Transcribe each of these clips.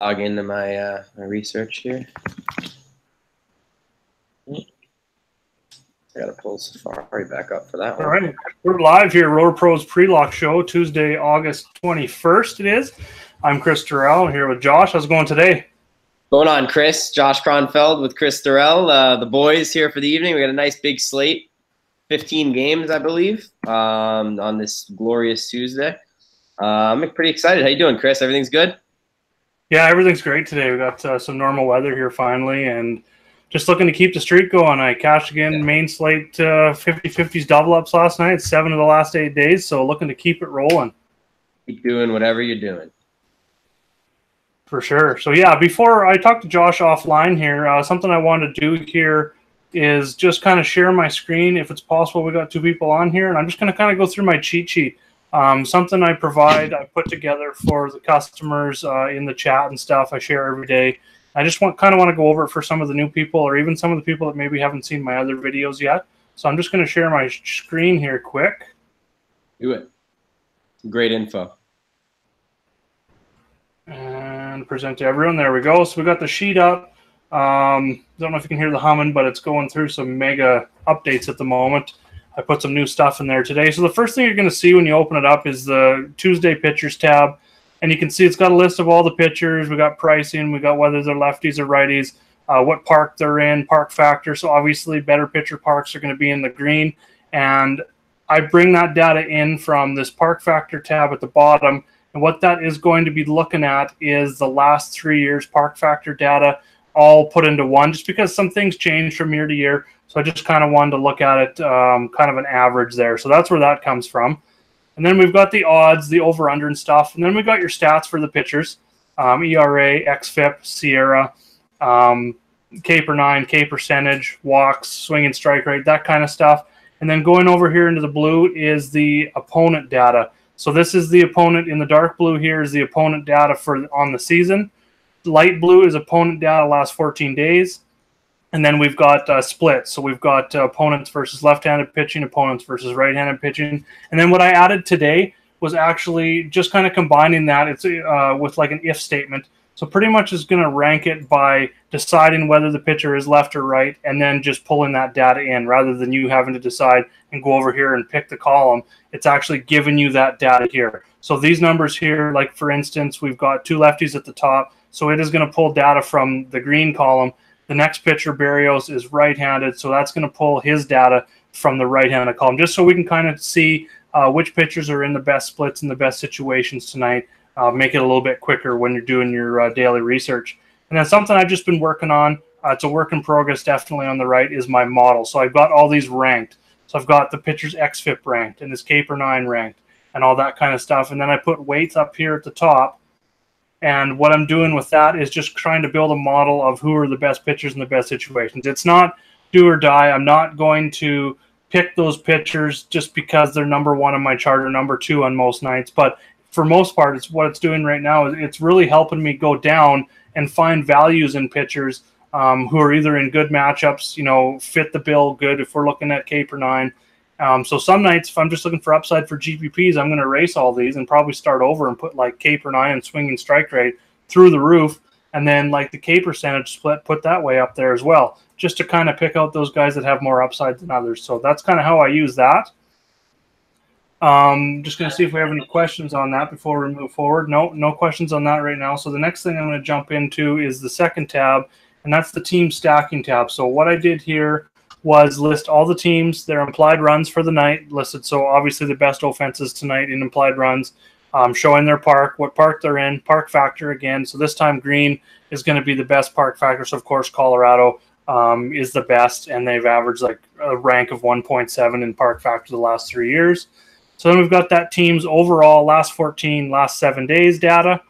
log into my my research here. I gotta pull Safari back up for that one. All right, we're live here, RotoPros Pre-Lock Show, Tuesday, August 21st. It is. I'm Chris Durrell here with Josh. How's it going today? Going on, Chris? Josh Kronfeld with Chris Durrell. The boys here for the evening. We got a nice big slate, 15 games, I believe, on this glorious Tuesday. I'm pretty excited. How you doing, Chris? Everything's good? Yeah, everything's great today. We got some normal weather here finally, and just looking to keep the streak going. I cashed again, main slate 50-50s double ups last night, 7 of the last 8 days, so looking to keep it rolling. Keep doing whatever you're doing. For sure. So yeah, before I talk to Josh offline here, something I wanted to do here is just kind of share my screen if it's possible. We got 2 people on here, and I'm just going to kind of go through my cheat sheet. Something I put together for the customers in the chat and stuff I share every day. I just kind of want to go over it for some of the new people, or even some of the people that maybe haven't seen my other videos yet. So I'm just going to share my screen here quick. Do it. Great info. And present to everyone. There we go. So we got the sheet up. Don't know if you can hear the humming, but it's going through some mega updates at the moment. I put some new stuff in there today. So the first thing you're going to see when you open it up is the Tuesday Pitchers tab. And you can see it's got a list of all the pitchers. We got pricing. We got whether they're lefties or righties, what park they're in, park factor. So obviously better pitcher parks are going to be in the green. And I bring that data in from this park factor tab at the bottom. And what that is going to be looking at is the last 3 years park factor data all put into one, just because some things change from year to year. So I just kind of wanted to look at it, kind of an average there. So that's where that comes from. And then we've got the odds, the over-under and stuff. And then we've got your stats for the pitchers, ERA, XFIP, Sierra, K per 9, K percentage, walks, swing and strike rate, that kind of stuff. And then going over here into the blue is the opponent data. So this is the opponent. In the dark blue here is the opponent data on the season. Light blue is opponent data last 14 days. And then we've got splits. So we've got opponents versus left-handed pitching, opponents versus right-handed pitching. And then what I added today was actually just kind of combining that. It's with like an if statement. So pretty much is going to rank it by deciding whether the pitcher is left or right, and then just pulling that data in rather than you having to decide and go over here and pick the column. It's actually giving you that data here. So these numbers here, like for instance, we've got 2 lefties at the top. So it is going to pull data from the green column. The next pitcher, Berrios, is right-handed, so that's going to pull his data from the right-handed column, just so we can kind of see which pitchers are in the best splits and the best situations tonight. Make it a little bit quicker when you're doing your daily research. And then something I've just been working on, it's a work in progress definitely on the right, is my model. So I've got all these ranked. So I've got the pitcher's XFIP ranked and his K per 9 ranked and all that kind of stuff. And then I put weights up here at the top. And what I'm doing with that is just trying to build a model of who are the best pitchers in the best situations. It's not do or die. I'm not going to pick those pitchers just because they're number 1 on my chart or number 2 on most nights. But for most part, it's what it's doing right now is it's really helping me go down and find values in pitchers who are either in good matchups, you know, fit the bill good if we're looking at K per 9. So some nights, if I'm just looking for upside for GPPs, I'm going to erase all these and probably start over and put like K per 9 and swinging strike rate through the roof. And then like the K percentage split, put that way up there as well, just to kind of pick out those guys that have more upside than others. So that's kind of how I use that. Just going to see if we have any questions on that before we move forward. No questions on that right now. So the next thing I'm going to jump into is the second tab, and that's the team stacking tab. So what I did here was list all the teams, their implied runs for the night listed. So obviously the best offenses tonight in implied runs, showing their park, what park they're in, park factor again. So this time green is going to be the best park factor. So of course Colorado is the best, and they've averaged like a rank of 1.7 in park factor the last 3 years. So then we've got that team's overall last 14, last 7 days data,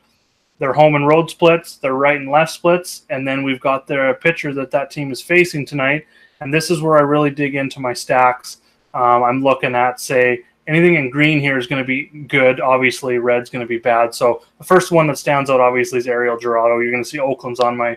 their home and road splits, their right and left splits, and then we've got their pitcher that team is facing tonight. And this is where I really dig into my stacks. I'm looking at, say, anything in green here is going to be good. Obviously, red's going to be bad. So the first one that stands out, obviously, is Ariel Jurado. You're going to see Oakland's on my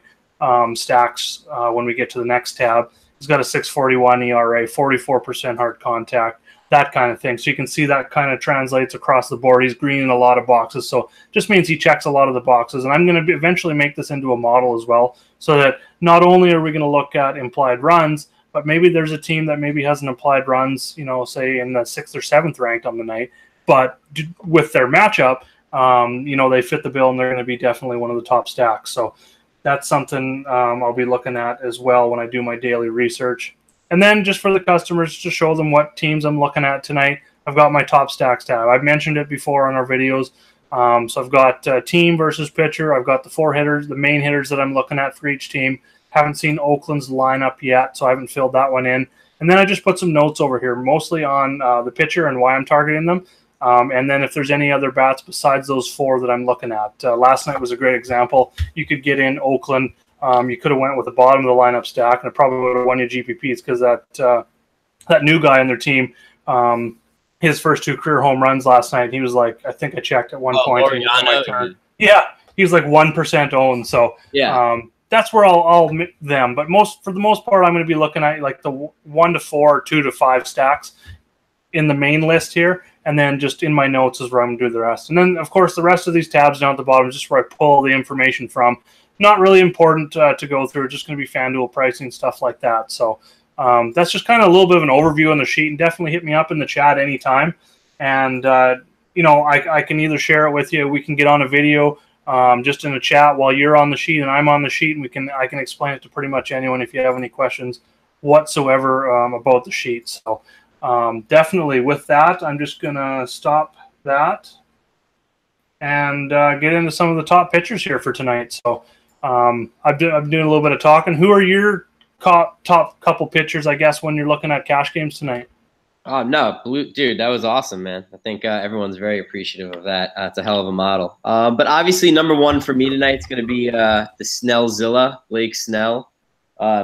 stacks when we get to the next tab. He's got a 6.41 ERA, 44% hard contact. that kind of thing. So you can see that kind of translates across the board. He's green in a lot of boxes, so just means he checks a lot of the boxes. And I'm going to eventually make this into a model as well, so that not only are we going to look at implied runs, but maybe there's a team that maybe has an implied runs, say in the 6th or 7th ranked on the night, but with their matchup, they fit the bill and they're going to be definitely one of the top stacks. So that's something I'll be looking at as well when I do my daily research. And then just for the customers, to show them what teams I'm looking at tonight, I've got my top stacks tab. I've mentioned it before on our videos. So I've got team versus pitcher. I've got the 4 hitters, the main hitters that I'm looking at for each team. Haven't seen Oakland's lineup yet, so I haven't filled that one in. And then I just put some notes over here, mostly on the pitcher and why I'm targeting them. And then if there's any other bats besides those 4 that I'm looking at. Last night was a great example. You could get in Oakland. You could have went with the bottom of the lineup stack, and it probably would have won you GPPs because that new guy on their team, his first 2 career home runs last night, he was like, I think I checked at one point. Yeah, he was like 1% owned. So yeah. That's where I'll them. But for the most part, I'm going to be looking at like the 1 to 4 or 2 to 5 stacks in the main list here. And then just in my notes is where I'm going to do the rest. And then, of course, the rest of these tabs down at the bottom is just where I pull the information from. Not really important to go through. It's just going to be FanDuel pricing, stuff like that. So that's just kind of a little bit of an overview on the sheet. And definitely hit me up in the chat anytime. And, I can either share it with you. We can get on a video just in a chat while you're on the sheet and I'm on the sheet. And I can explain it to pretty much anyone if you have any questions whatsoever about the sheet. So definitely with that, I'm just going to stop that and get into some of the top pitchers here for tonight. So I'm doing a little bit of talking. Who are your top couple pitchers, I guess, when you're looking at cash games tonight? Oh, no, dude, that was awesome, man. I think everyone's very appreciative of that. It's a hell of a model. But obviously, number 1 for me tonight is going to be the Snellzilla, Blake Snell.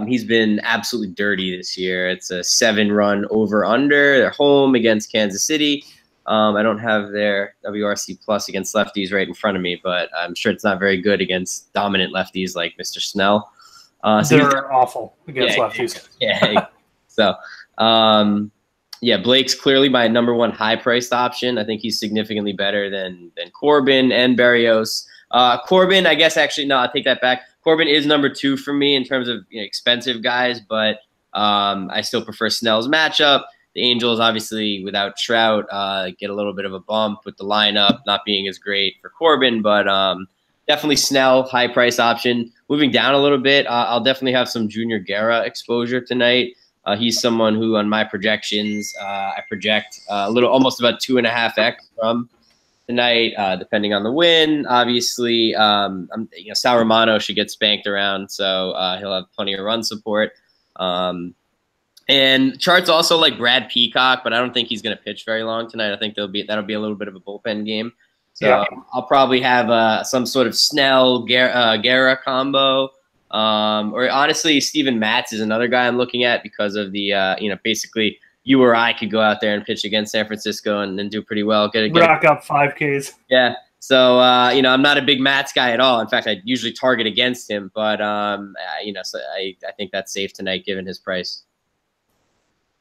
He's been absolutely dirty this year. It's a 7-run over-under. They're home against Kansas City. I don't have their WRC plus against lefties right in front of me, but I'm sure it's not very good against dominant lefties like Mr. Snell. They're awful against lefties. Yeah. So, yeah, Blake's clearly my number 1 high-priced option. I think he's significantly better than Corbin and Berrios. Corbin, I guess actually, no, I'll take that back. Corbin is number 2 for me in terms of expensive guys, but I still prefer Snell's matchup. The Angels, obviously, without Trout, get a little bit of a bump with the lineup not being as great for Corbin, but definitely Snell, high-price option. Moving down a little bit, I'll definitely have some Junior Guerra exposure tonight. He's someone who, on my projections, I project almost about 2.5x from tonight, depending on the win. Obviously, Sal Romano should get spanked around, so he'll have plenty of run support. And charts also like Brad Peacock, but I don't think he's going to pitch very long tonight. I think that'll be a little bit of a bullpen game. So yeah. I'll probably have some sort of Snell Guerra combo. Or honestly, Steven Matz is another guy I'm looking at because of the basically you or I could go out there and pitch against San Francisco and do pretty well. Rack up 5Ks. Yeah. So I'm not a big Matz guy at all. In fact, I usually target against him, but so I think that's safe tonight given his price.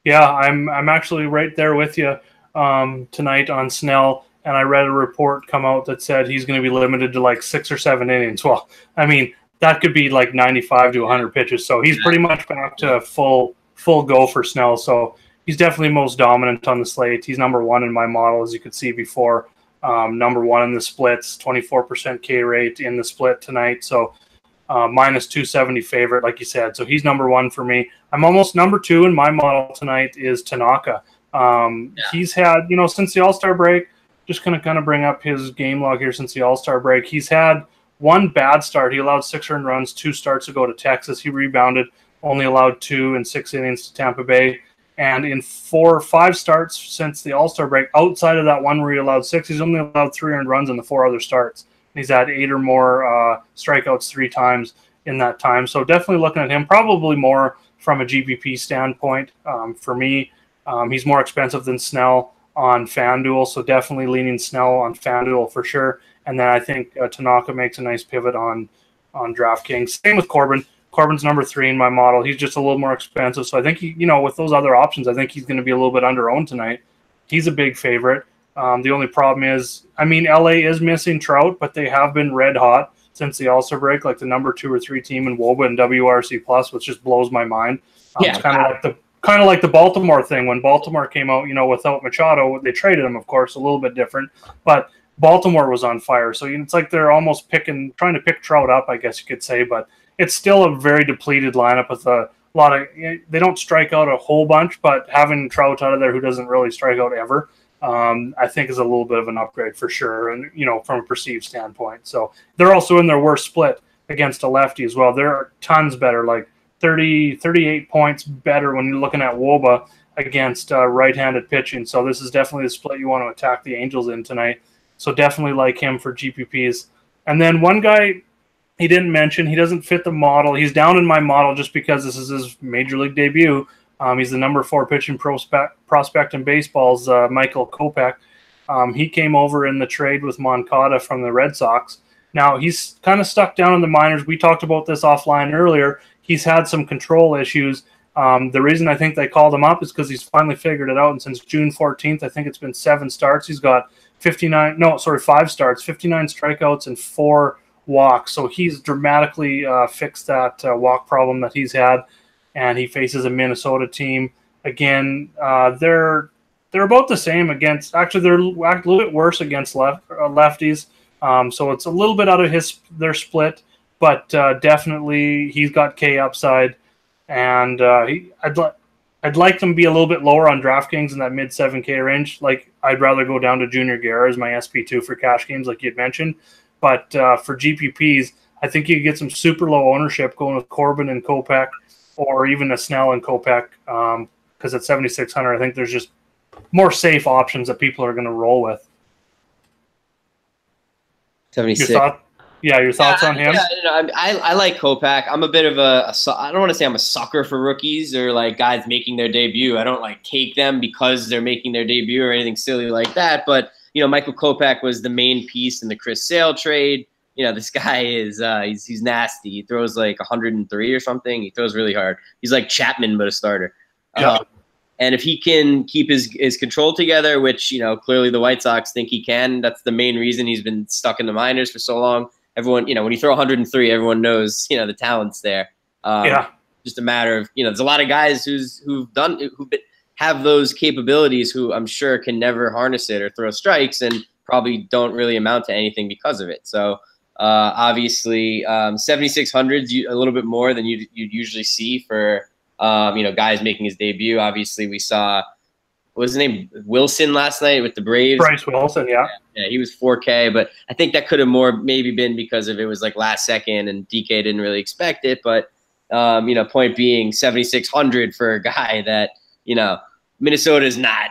Yeah, I'm actually right there with you tonight on Snell, and I read a report come out that said he's going to be limited to like 6 or 7 innings. Well, I mean, that could be like 95 to 100 pitches, so he's pretty much back to full go for Snell. So he's definitely most dominant on the slate. He's number 1 in my model, as you could see before. Number 1 in the splits, 24% K rate in the split tonight. So minus 270 favorite, like you said. So he's number 1 for me. I'm almost number 2 in my model tonight is Tanaka. He's had, since the All-Star break, just going to kind of bring up his game log here since the All-Star break. He's had 1 bad start. He allowed 6 earned runs 2 starts ago to Texas. He rebounded, only allowed 2 in 6 innings to Tampa Bay. And in 4 or 5 starts since the All-Star break, outside of that one where he allowed 6, he's only allowed 3 earned runs in the 4 other starts. He's had 8 or more strikeouts 3 times in that time. So definitely looking at him, probably more from a GPP standpoint. For me, he's more expensive than Snell on FanDuel, so definitely leaning Snell on FanDuel for sure. And then I think Tanaka makes a nice pivot on DraftKings. Same with Corbin. Corbin's number 3 in my model. He's just a little more expensive. So I think, with those other options, I think he's going to be a little bit under-owned tonight. He's a big favorite. The only problem is, I mean, LA is missing Trout, but they have been red hot since the All-Star break, like the number 2 or 3 team in WOBA and WRC Plus, which just blows my mind. It's kind of like the Baltimore thing. When Baltimore came out, without Machado, they traded him, of course, a little bit different, but Baltimore was on fire. So it's like they're almost trying to pick Trout up, I guess you could say, but it's still a very depleted lineup with a lot of, they don't strike out a whole bunch, but having Trout out of there who doesn't really strike out ever, I think is a little bit of an upgrade for sure, and from a perceived standpoint. So they're also in their worst split against a lefty as well. They're tons better, like 38 points better when you're looking at WOBA against right-handed pitching. So this is definitely the split you want to attack the Angels in tonight. So definitely like him for GPPs. And then one guy he didn't mention, he doesn't fit the model. He's down in my model just because this is his major league debut. He's the number 4 pitching prospect in baseball's Michael Kopech. He came over in the trade with Moncada from the Red Sox. Now, he's kind of stuck down in the minors. We talked about this offline earlier. He's had some control issues. The reason I think they called him up is because he's finally figured it out. And since June 14th, I think it's been 7 starts. He's got 5 starts, 59 strikeouts, and 4 walks. So he's dramatically fixed that walk problem that he's had. And he faces a Minnesota team. Again, they're about the same against – actually, they're a little bit worse against lefties. So it's a little bit out of their split, but definitely he's got K upside. And I'd like them to be a little bit lower on DraftKings in that mid 7K range. Like I'd rather go down to Junior Guerra as my SP2 for cash games, like you'd mentioned. But for GPPs, I think you could get some super low ownership going with Corbin and Kopech, or even a Snell and Kopech, because at 7,600, I think there's just more safe options that people are going to roll with. 76. Your thoughts on him? Yeah, I like Kopech. I'm a bit of I don't want to say I'm a sucker for rookies or like guys making their debut. I don't like take them because they're making their debut or anything silly like that. But, Michael Kopech was the main piece in the Chris Sale trade. This guy is he's nasty. He throws like 103 or something. He throws really hard. He's like Chapman, but a starter. Yeah. And if he can keep his control together, which, clearly the White Sox think he can, that's the main reason he's been stuck in the minors for so long. Everyone, when you throw 103, everyone knows, the talent's there. Just a matter of, there's a lot of guys who have those capabilities who I'm sure can never harness it or throw strikes and probably don't really amount to anything because of it. So obviously 7,600 is a little bit more than you'd usually see for, guys making his debut. Obviously we saw, what was his name? Wilson last night with the Braves. Bryce Wilson, yeah. Yeah, he was 4K, but I think that could have more maybe been because of it was like last second and DK didn't really expect it. But, point being 7,600 for a guy that, Minnesota is not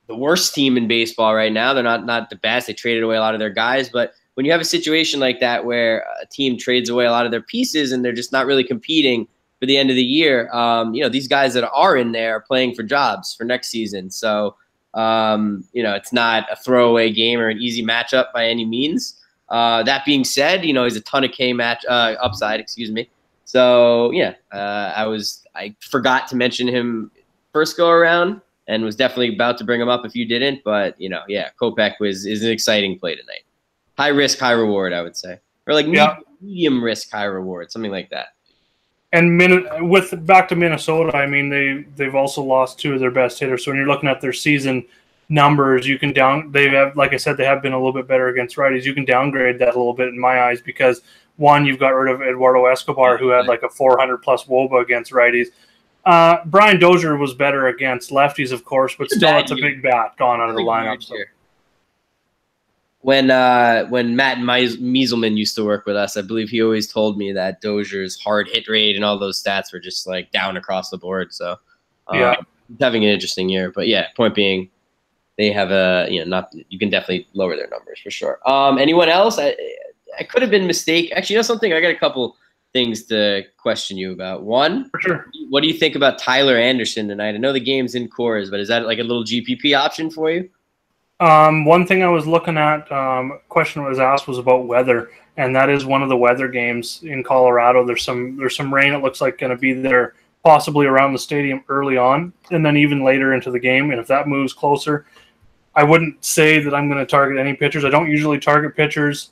the worst team in baseball right now. They're not the best. They traded away a lot of their guys. But when you have a situation like that where a team trades away a lot of their pieces and they're just not really competing for the end of the year, these guys that are in there are playing for jobs for next season. So, it's not a throwaway game or an easy matchup by any means. That being said, he's a ton of K upside, excuse me. So, I forgot to mention him first go around and was definitely about to bring him up if you didn't. But, Kopech is an exciting play tonight. High risk, high reward, I would say. Or like medium risk, high reward, something like that. And back to Minnesota, I mean, they've also lost 2 of their best hitters. So when you're looking at their season numbers, they have, like I said, they have been a little bit better against righties. You can downgrade that a little bit in my eyes because, one, you've got rid of Eduardo Escobar, who had like a 400-plus WOBA against righties. Brian Dozier was better against lefties, of course, but still it's a big bat gone out of the lineup. So. When Matt Mieselman used to work with us, I believe he always told me that Dozier's hard hit rate and all those stats were just like down across the board. So he's having an interesting year. But yeah, point being, they have you can definitely lower their numbers for sure. Anyone else? I could have been mistaken. Actually, something. I got a couple things to question you about. One, for sure. What do you think about Tyler Anderson tonight? I know the game's in Coors, but is that like a little GPP option for you? One thing I was looking at, question was asked was about weather, and that is one of the weather games in Colorado. There's some rain. It looks like going to be there possibly around the stadium early on, and then even later into the game. And if that moves closer, I wouldn't say that I'm going to target any pitchers. I don't usually target pitchers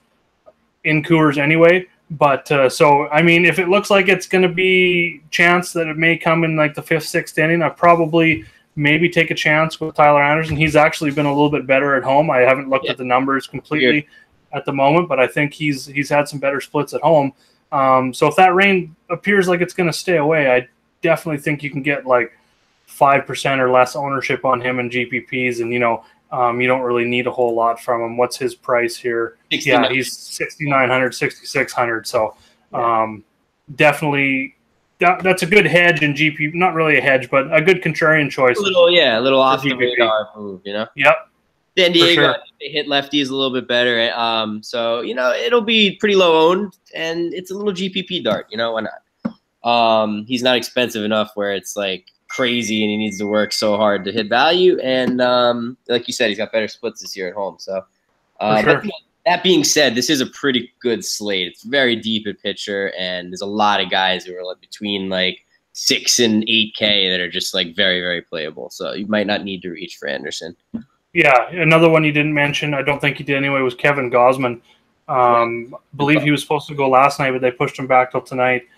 in Coors anyway. But so, I mean, if it looks like it's going to be chance that it may come in like the 5th, 6th inning, I probably maybe take a chance with Tyler Anderson. He's actually been a little bit better at home. I haven't looked at the numbers completely at the moment, but I think he's had some better splits at home. So if that rain appears like it's going to stay away, I definitely think you can get like 5% or less ownership on him in GPPs, and you don't really need a whole lot from him. What's his price here? Yeah, he's 6,900, 6,600. So definitely that's a good hedge in GP. Not really a hedge, but a good contrarian choice. A little off the radar move, Yep. San Diego, they hit lefties a little bit better. So, it'll be pretty low owned, and it's a little GPP dart. Why not? He's not expensive enough where it's like crazy and he needs to work so hard to hit value. And like you said, he's got better splits this year at home. So, but that being said, this is a pretty good slate. It's very deep at pitcher, and there's a lot of guys who are like between like 6 and 8K that are just like very, very playable. So you might not need to reach for Anderson. Yeah, another one you didn't mention, I don't think you did anyway, was Kevin Gausman. Believe he was supposed to go last night, but they pushed him back till tonight.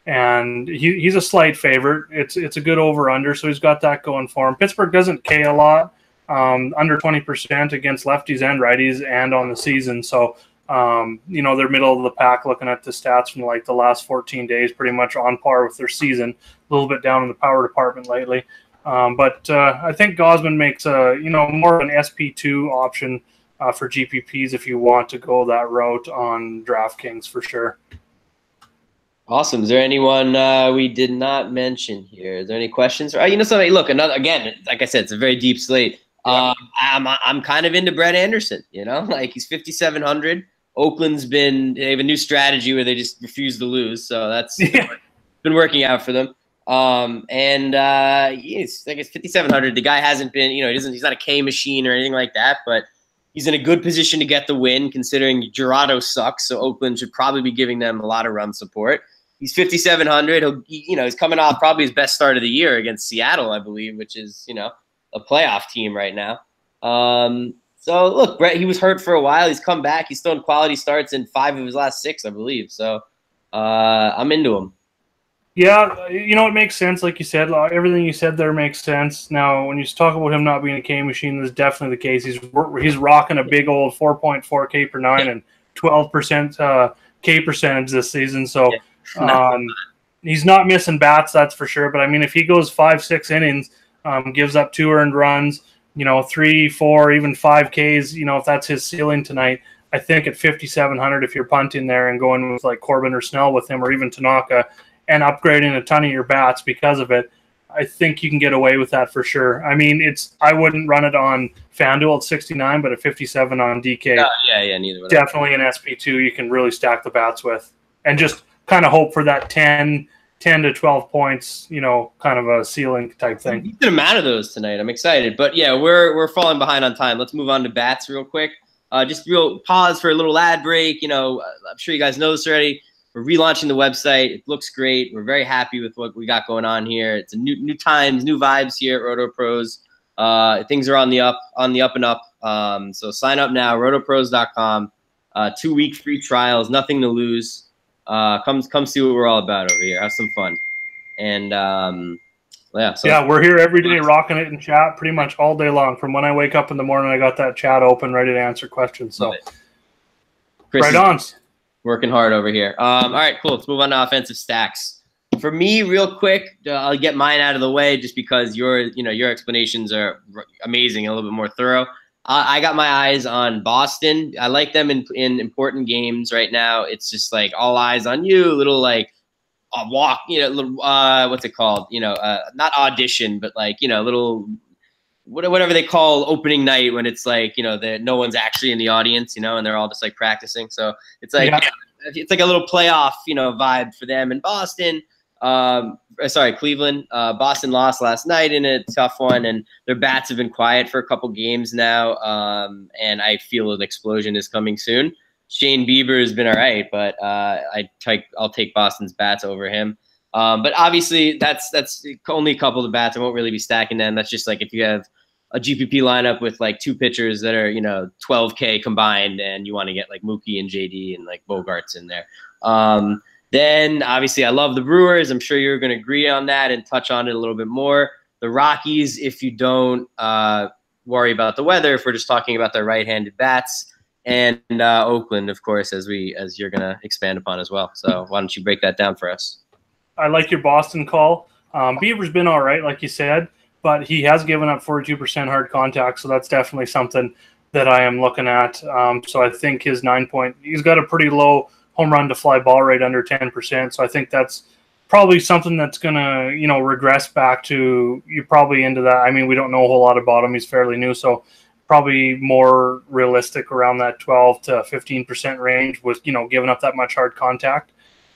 And he's a slight favorite. It's a good over-under, so he's got that going for him. Pittsburgh doesn't K a lot, under 20% against lefties and righties and on the season. So, they're middle of the pack looking at the stats from like the last 14 days, pretty much on par with their season, a little bit down in the power department lately. But I think Gausman makes more of an SP2 option for GPPs if you want to go that route on DraftKings for sure. Awesome. Is there anyone we did not mention here? Is there any questions? Something. Look, again, like I said, it's a very deep slate. Yeah. I'm kind of into Brett Anderson. Like he's 5,700. They have a new strategy where they just refuse to lose, so that's been working out for them. He's like it's 5,700. The guy hasn't been, he's not a K machine or anything like that, but he's in a good position to get the win considering Girardo sucks. So Oakland should probably be giving them a lot of run support. He's 5,700. He's coming off probably his best start of the year against Seattle, I believe, which is, a playoff team right now. So look, Brett, he was hurt for a while. He's come back. He's thrown quality starts in 5 of his last 6, I believe. So I'm into him. Yeah, it makes sense. Like you said, everything you said there makes sense. Now, when you talk about him not being a K machine, that's definitely the case. He's rocking a big old 4.4 K per 9 and 12% K percentage this season. So he's not missing bats, that's for sure. But I mean, if he goes 5-6 innings, gives up 2 earned runs, 3, 4, even 5 Ks, if that's his ceiling tonight, I think at 5,700, if you're punting there and going with like Corbin or Snell with him, or even Tanaka, and upgrading a ton of your bats because of it, I think you can get away with that for sure. I mean, I wouldn't run it on FanDuel at 69, but at 57 on DK. Neither would. Definitely an SP2 you can really stack the bats with, and just kind of hope for that 10 to 12 points, kind of a ceiling type thing. Decent amount of those tonight. I'm excited, but yeah, we're falling behind on time. Let's move on to bats real quick. Just real pause for a little ad break. I'm sure you guys know this already. We're relaunching the website. It looks great. We're very happy with what we got going on here. It's a new times, new vibes here at RotoPros. Things are on the up and up. So sign up now, rotopros.com. 2-week free trials, nothing to lose. Come see what we're all about over here. Have some fun. And we're here every day rocking it in chat pretty much all day long. From when I wake up in the morning, I got that chat open, ready to answer questions. So right on. Working hard over here. All right, cool. Let's move on to offensive stacks. For me, real quick, I'll get mine out of the way just because your explanations are amazing, a little bit more thorough. I got my eyes on Boston. I like them in important games right now. It's just like all eyes on you, little like walk, what's it called? Not audition, but like, little whatever they call opening night when it's like, no one's actually in the audience, and they're all just like practicing. So it's like, it's like a little playoff, vibe for them in Boston. Cleveland. Boston lost last night in a tough one, and their bats have been quiet for a couple games now. And I feel an explosion is coming soon. Shane Bieber has been all right, but I'll take Boston's bats over him. But obviously, that's only a couple of bats. I won't really be stacking them. That's just like if you have a GPP lineup with like two pitchers that are 12K combined, and you want to get like Mookie and JD and like Bogarts in there. Then obviously, I love the Brewers. I'm sure you're going to agree on that and touch on it a little bit more. The Rockies, if you don't worry about the weather, if we're just talking about their right-handed bats, and Oakland, of course, as you're going to expand upon as well. So why don't you break that down for us? I like your Boston call. Bieber's been all right, like you said, but he has given up 42% hard contact, so that's definitely something that I am looking at. So I think his he's got a pretty low home run to fly ball rate, under 10%. So I think that's probably something that's going to, regress back to, you're probably into that. I mean, we don't know a whole lot about him. He's fairly new, so probably more realistic around that 12 to 15% range with, giving up that much hard contact.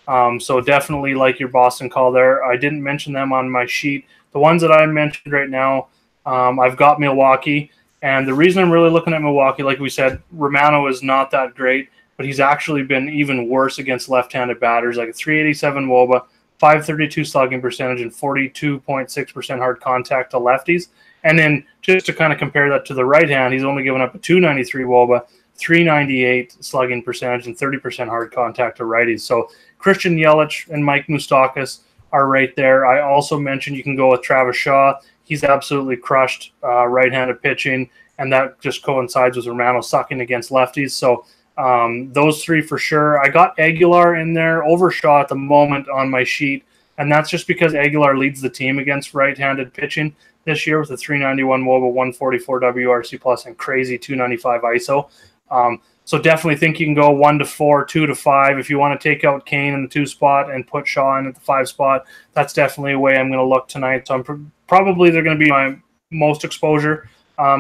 So definitely like your Boston call there. I didn't mention them on my sheet. The ones that I mentioned right now, I've got Milwaukee. And the reason I'm really looking at Milwaukee, like we said, Romano is not that great, but he's actually been even worse against left-handed batters, like a 387 WOBA, 532 slugging percentage, and 42.6% hard contact to lefties. And then just to kind of compare that to the right hand, he's only given up a 293 WOBA, 398 slugging percentage, and 30% hard contact to righties. So Christian Yelich and Mike Moustakas are right there. I also mentioned you can go with Travis Shaw. He's absolutely crushed right-handed pitching, and that just coincides with Romano sucking against lefties. So those three for sure. I got Aguilar in there over Shaw at the moment on my sheet, and that's just because Aguilar leads the team against right-handed pitching this year with a 391 WOBA, 144 WRC plus, and crazy 295 ISO. So definitely think you can go 1 to 4, 2 to 5. If you want to take out Kane in the 2 spot and put Shaw in at the 5 spot, that's definitely a way I'm going to look tonight. So probably they're going to be my most exposure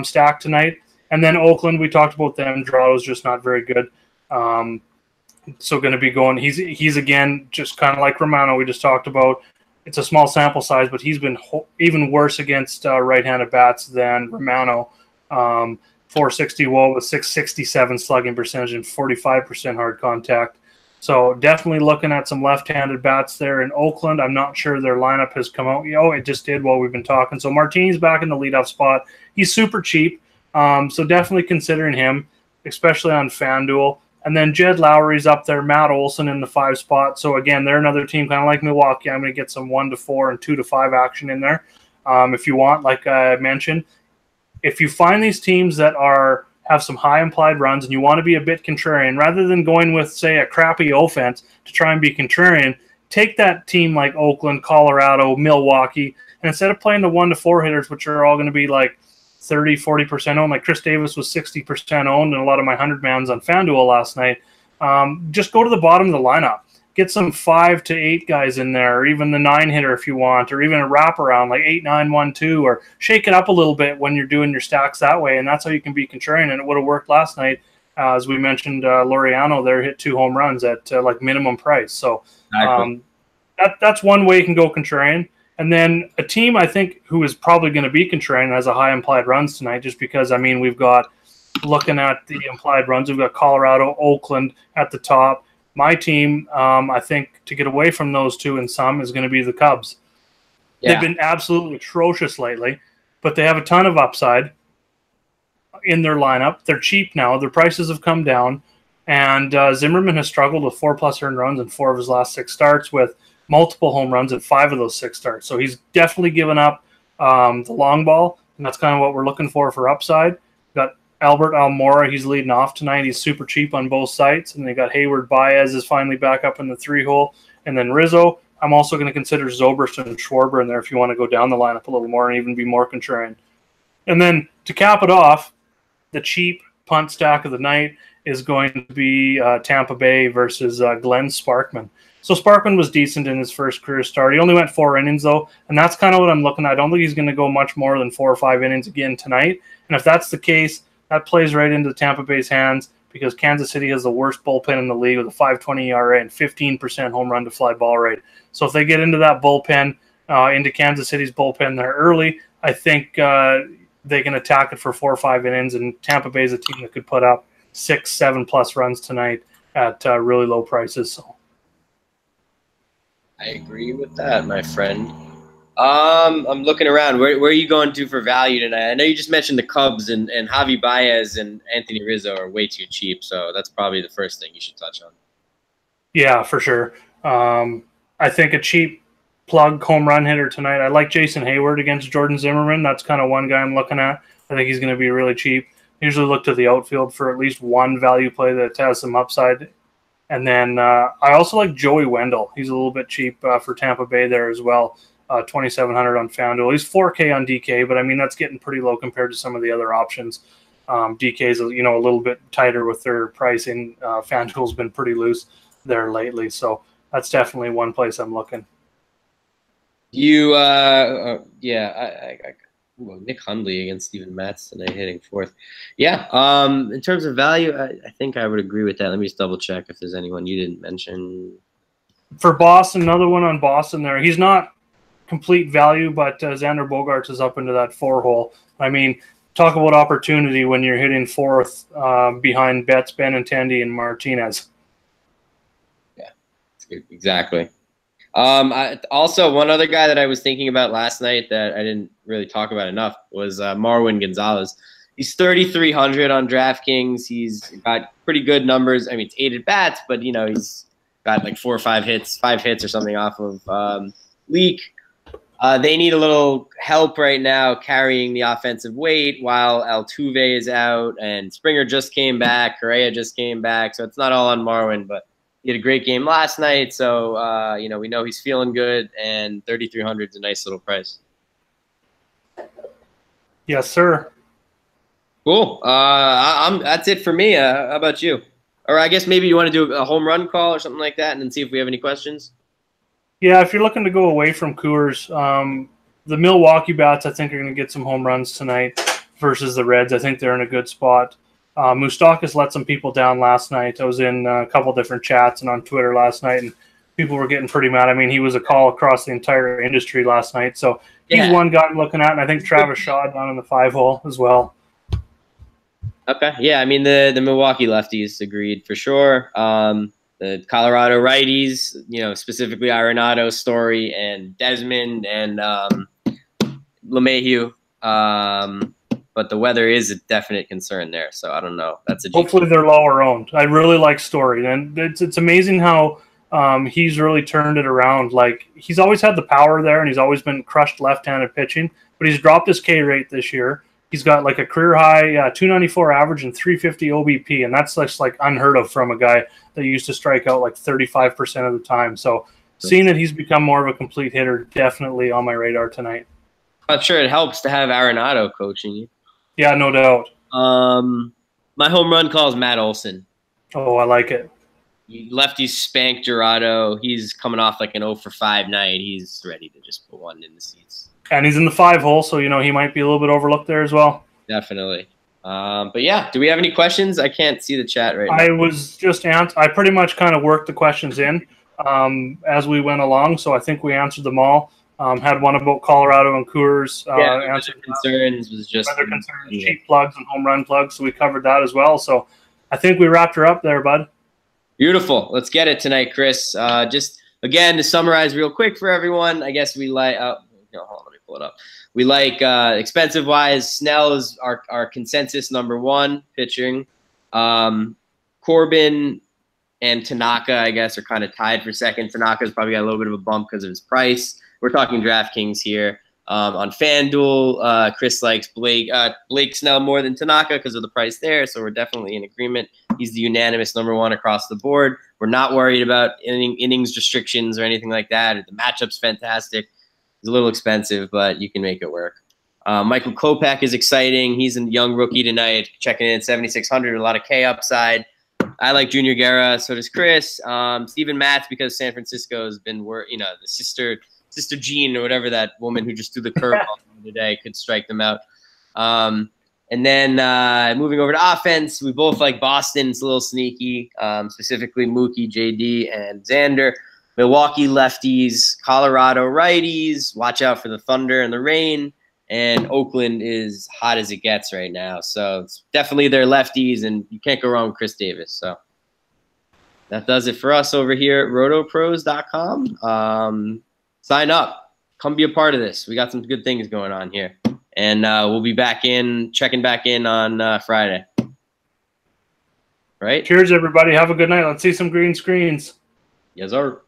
stack tonight. And then Oakland, we talked about them. Dorato's just not very good. So going to be going. He's again just kind of like Romano we just talked about. It's a small sample size, but he's been even worse against right-handed bats than Romano. 460 WOBA with 667 slugging percentage and 45% hard contact. So definitely looking at some left-handed bats there in Oakland. I'm not sure their lineup has come out. It just did while we've been talking. So Martini's back in the leadoff spot. He's super cheap. So definitely considering him, especially on FanDuel. And then Jed Lowry's up there, Matt Olson in the 5 spot. So again, they're another team kind of like Milwaukee. I'm going to get some 1 to 4 and 2 to 5 action in there. If you want, like I mentioned, if you find these teams that have some high implied runs and you want to be a bit contrarian, rather than going with, say, a crappy offense to try and be contrarian, take that team like Oakland, Colorado, Milwaukee, and instead of playing the 1 to 4 hitters, which are all going to be like 30, 40% owned, like Chris Davis was 60% owned, and a lot of my 100-mans on FanDuel last night, just go to the bottom of the lineup. Get some 5 to 8 guys in there, or even the 9-hitter if you want, or even a wraparound like 8, 9, 1, 2, or shake it up a little bit when you're doing your stacks that way, and that's how you can be contrarian, and it would have worked last night. As we mentioned, Laureano there hit 2 home runs at like minimum price. So that's one way you can go contrarian. And then a team I think who is probably going to be contrarian has a high implied runs tonight, just because, I mean, we've got, looking at the implied runs, we've got Colorado, Oakland at the top. My team, I think, to get away from those two in some is going to be the Cubs. Yeah. They've been absolutely atrocious lately, but they have a ton of upside in their lineup. They're cheap now. Their prices have come down, and Zimmerman has struggled with 4+ earned runs in 4 of his last 6 starts with multiple home runs in 5 of those 6 starts. So he's definitely given up the long ball, and that's kind of what we're looking for upside. Got Albert Almora, he's leading off tonight. He's super cheap on both sites. And they got Hayward Baez is finally back up in the 3-hole. And then Rizzo. I'm also going to consider Zobrist and Schwarber in there if you want to go down the lineup a little more and even be more contrarian. And then to cap it off, the cheap punt stack of the night is going to be Tampa Bay versus Glenn Sparkman. So Sparkman was decent in his first career start. He only went 4 innings, though, and that's kind of what I'm looking at. I don't think he's going to go much more than 4 or 5 innings again tonight. And if that's the case, that plays right into Tampa Bay's hands because Kansas City has the worst bullpen in the league with a 5.20 ERA and 15% home run to fly ball rate. So if they get into that bullpen, into Kansas City's bullpen there early, I think they can attack it for 4 or 5 innings, and Tampa Bay's a team that could put up 6, 7+ runs tonight at really low prices. So I agree with that, my friend. I'm looking around. Where are you going to for value tonight? I know you just mentioned the Cubs and Javi Baez and Anthony Rizzo are way too cheap, so that's probably the first thing you should touch on. Yeah, for sure. I think a cheap plug home run hitter tonight. I like Jason Hayward against Jordan Zimmerman. That's kind of one guy I'm looking at. I think he's going to be really cheap. Usually look to the outfield for at least one value play that has some upside. And then I also like Joey Wendell. He's a little bit cheap for Tampa Bay there as well. 2,700 on FanDuel. He's 4K on DK, but I mean that's getting pretty low compared to some of the other options. DK is a little bit tighter with their pricing. FanDuel's been pretty loose there lately, so that's definitely one place I'm looking. You, Nick Hundley against Steven Matz tonight, hitting fourth. Yeah. In terms of value, I think I would agree with that. Let me just double check if there's anyone you didn't mention. For Boston, another one on Boston there. He's not complete value, but Xander Bogaerts is up into that 4 hole. I mean, talk about opportunity when you're hitting fourth behind Betts, Benintendi, and Martinez. Yeah, exactly. Also, one other guy that I was thinking about last night that I didn't really talk about enough was Marwin Gonzalez. He's 3,300 on DraftKings. He's got pretty good numbers. I mean, it's 8 at bats, but he's got like 4 or 5 hits or something off of Leak. They need a little help right now carrying the offensive weight while Altuve is out and Springer just came back. Correa just came back. So it's not all on Marwin, but he had a great game last night. So, we know he's feeling good, and 3,300 is a nice little price. Yes, sir. Cool. That's it for me. How about you? Or I guess maybe you want to do a home run call or something like that and then see if we have any questions. Yeah, if you're looking to go away from Coors, the Milwaukee bats I think are going to get some home runs tonight versus the Reds. I think they're in a good spot. Moustakas let some people down last night. I was in a couple different chats and on Twitter last night, and people were getting pretty mad. I mean, he was a call across the entire industry last night. So he's one guy I'm looking at, and I think Travis Shaw down in the 5 hole as well. Okay. Yeah, I mean, the Milwaukee lefties agreed for sure. The Colorado righties, specifically Arenado, Story, and Desmond, and LeMahieu. But the weather is a definite concern there, so I don't know. Hopefully they're lower owned. I really like Story, and it's amazing how he's really turned it around. Like, he's always had the power there, and he's always been crushed left-handed pitching, but he's dropped his K rate this year. He's got like a career high 294 average and 350 OBP, and that's just like unheard of from a guy that used to strike out like 35% of the time. So seeing that he's become more of a complete hitter, definitely on my radar tonight. I'm sure it helps to have Arenado coaching you. Yeah, no doubt. My home run call is Matt Olson. Oh, I like it. Lefty spanked Jurado. He's coming off like an 0 for 5 night. He's ready to just put one in the seats. And he's in the 5 hole, so he might be a little bit overlooked there as well. Definitely. But yeah, do we have any questions? I can't see the chat right now. I was just I pretty much kind of worked the questions in as we went along, so I think we answered them all. Had one about Colorado and Coors. Answered concerns was just weather concerns, cheap plugs and home run plugs, so we covered that as well. So I think we wrapped her up there, bud. Beautiful. Let's get it tonight, Chris. Just again to summarize real quick for everyone, I guess we like. Hold on, let me pull it up. We like expensive wise. Snell is our consensus number 1 pitching. Corbin and Tanaka, I guess, are kind of tied for second. Tanaka's probably got a little bit of a bump because of his price. We're talking DraftKings here. On FanDuel, Chris likes Blake Snell more than Tanaka because of the price there, so we're definitely in agreement. He's the unanimous number 1 across the board. We're not worried about innings restrictions or anything like that. The matchup's fantastic. He's a little expensive, but you can make it work. Michael Kopech is exciting. He's a young rookie tonight, checking in at 7,600, a lot of K upside. I like Junior Guerra, so does Chris. Steven Matz, because San Francisco has been, the Sister Jean or whatever that woman who just threw the curveball today could strike them out. And then moving over to offense, we both like Boston. It's a little sneaky, specifically Mookie, JD, and Xander. Milwaukee lefties, Colorado righties. Watch out for the thunder and the rain. And Oakland is hot as it gets right now. So it's definitely their lefties, and you can't go wrong with Chris Davis. So that does it for us over here at RotoPros.com. Sign up. Come be a part of this. We got some good things going on here. And we'll be checking back in on Friday. Right? Cheers, everybody. Have a good night. Let's see some green screens. Yes, sir.